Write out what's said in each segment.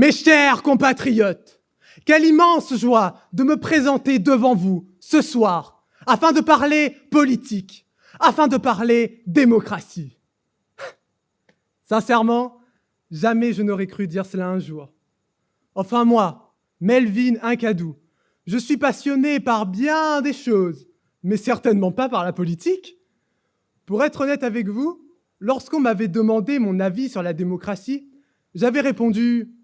Mes chers compatriotes, quelle immense joie de me présenter devant vous ce soir afin de parler politique, afin de parler démocratie. Sincèrement, jamais je n'aurais cru dire cela un jour. Enfin moi, Melvin Hincadou, je suis passionné par bien des choses, mais certainement pas par la politique. Pour être honnête avec vous, lorsqu'on m'avait demandé mon avis sur la démocratie, j'avais répondu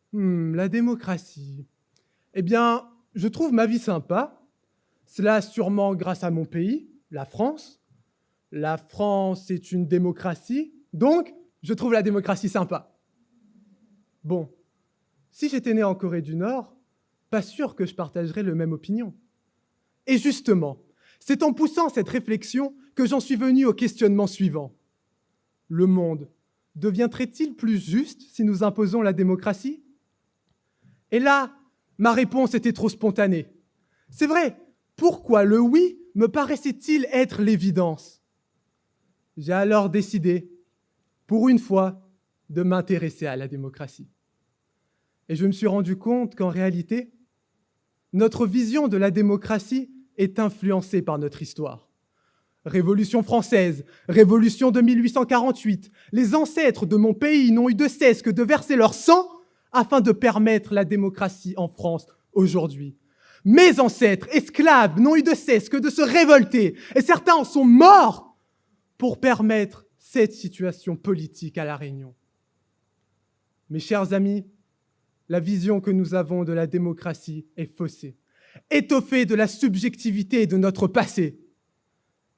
« la démocratie. Eh bien, je trouve ma vie sympa. Cela sûrement grâce à mon pays, la France. La France est une démocratie, donc je trouve la démocratie sympa. » Bon, si j'étais né en Corée du Nord, pas sûr que je partagerais la même opinion. Et justement, c'est en poussant cette réflexion que j'en suis venu au questionnement suivant. Le monde deviendrait-il plus juste si nous imposons la démocratie? Et là, ma réponse était trop spontanée. C'est vrai, pourquoi le oui me paraissait-il être l'évidence? J'ai alors décidé, pour une fois, de m'intéresser à la démocratie. Et je me suis rendu compte qu'en réalité, notre vision de la démocratie est influencée par notre histoire. Révolution française, révolution de 1848, les ancêtres de mon pays n'ont eu de cesse que de verser leur sang afin de permettre la démocratie en France aujourd'hui. Mes ancêtres, esclaves, n'ont eu de cesse que de se révolter, et certains en sont morts pour permettre cette situation politique à La Réunion. Mes chers amis, la vision que nous avons de la démocratie est faussée, étoffée de la subjectivité de notre passé.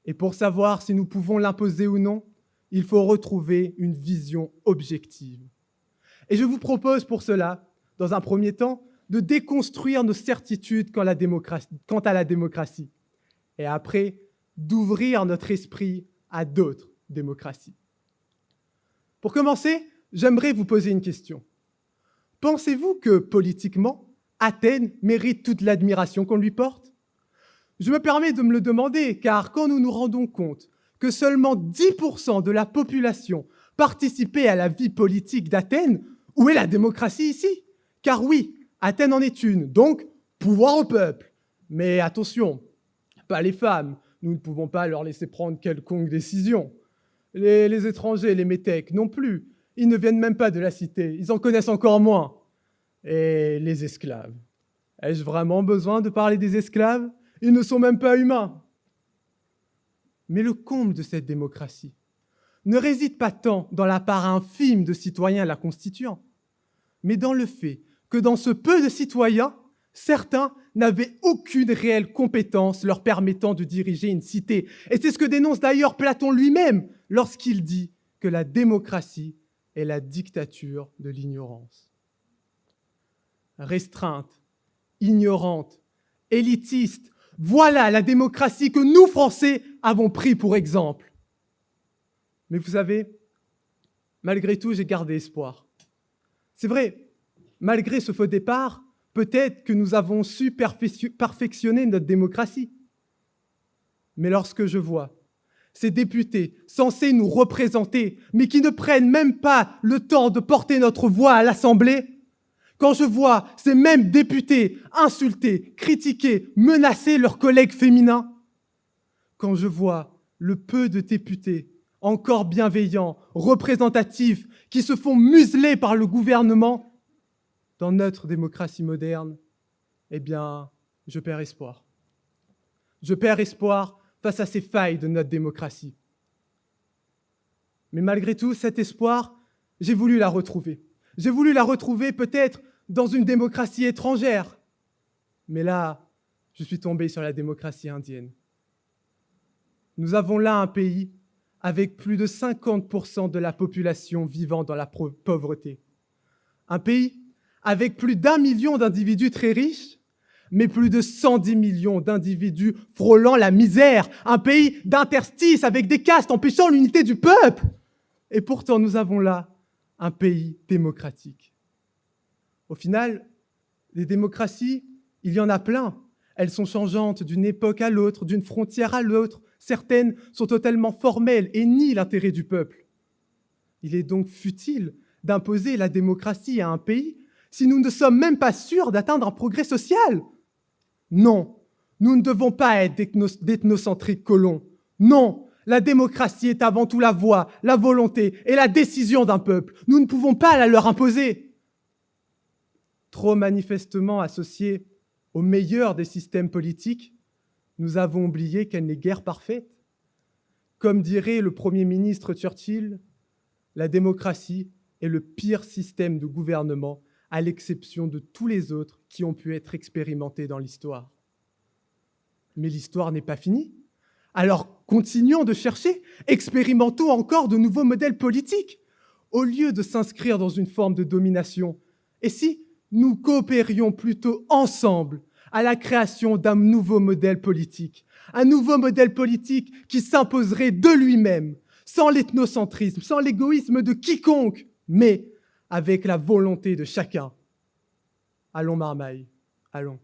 Et pour savoir si nous pouvons l'imposer ou non, il faut retrouver une vision objective. Et je vous propose pour cela, dans un premier temps, de déconstruire nos certitudes quant à la démocratie, et après, d'ouvrir notre esprit à d'autres démocraties. Pour commencer, j'aimerais vous poser une question. Pensez-vous que, politiquement, Athènes mérite toute l'admiration qu'on lui porte? Je me permets de me le demander, car quand nous nous rendons compte que seulement 10% de la population participait à la vie politique d'Athènes, où est la démocratie ici? Car oui, Athènes en est une, donc pouvoir au peuple. Mais attention, pas les femmes, nous ne pouvons pas leur laisser prendre quelconque décision. Les étrangers, les métèques non plus, ils ne viennent même pas de la cité, ils en connaissent encore moins. Et les esclaves. Ai-je vraiment besoin de parler des esclaves? Ils ne sont même pas humains. Mais le comble de cette démocratie ne réside pas tant dans la part infime de citoyens la constituant, mais dans le fait que dans ce peu de citoyens, certains n'avaient aucune réelle compétence leur permettant de diriger une cité. Et c'est ce que dénonce d'ailleurs Platon lui-même lorsqu'il dit que la démocratie est la dictature de l'ignorance. Restreinte, ignorante, élitiste, voilà la démocratie que nous, Français, avons pris pour exemple. Mais vous savez, malgré tout, j'ai gardé espoir. C'est vrai, malgré ce faux départ, peut-être que nous avons su perfectionner notre démocratie. Mais lorsque je vois ces députés censés nous représenter, mais qui ne prennent même pas le temps de porter notre voix à l'Assemblée, quand je vois ces mêmes députés insulter, critiquer, menacer leurs collègues féminins, quand je vois le peu de députés encore bienveillants, représentatifs, qui se font museler par le gouvernement dans notre démocratie moderne, eh bien, je perds espoir. Je perds espoir face à ces failles de notre démocratie. Mais malgré tout, cet espoir, j'ai voulu la retrouver. J'ai voulu la retrouver peut-être dans une démocratie étrangère. Mais là, je suis tombé sur la démocratie indienne. Nous avons là un pays avec plus de 50% de la population vivant dans la pauvreté. Un pays avec plus d'1 million d'individus très riches, mais plus de 110 millions d'individus frôlant la misère. Un pays d'interstices avec des castes empêchant l'unité du peuple. Et pourtant, nous avons là un pays démocratique. Au final, les démocraties, il y en a plein. Elles sont changeantes d'une époque à l'autre, d'une frontière à l'autre. Certaines sont totalement formelles et nient l'intérêt du peuple. Il est donc futile d'imposer la démocratie à un pays si nous ne sommes même pas sûrs d'atteindre un progrès social? Non, nous ne devons pas être d'ethnocentriques colons. Non, la démocratie est avant tout la voix, la volonté et la décision d'un peuple. Nous ne pouvons pas la leur imposer. Trop manifestement associée au meilleur des systèmes politiques, nous avons oublié qu'elle n'est guère parfaite. Comme dirait le Premier ministre Churchill, la démocratie est le pire système de gouvernement, à l'exception de tous les autres qui ont pu être expérimentés dans l'histoire. Mais l'histoire n'est pas finie. Alors continuons de chercher, expérimentons encore de nouveaux modèles politiques, au lieu de s'inscrire dans une forme de domination. Et si nous coopérions plutôt ensemble à la création d'un nouveau modèle politique, un nouveau modèle politique qui s'imposerait de lui-même, sans l'ethnocentrisme, sans l'égoïsme de quiconque, mais avec la volonté de chacun. Allons Marmaille, allons.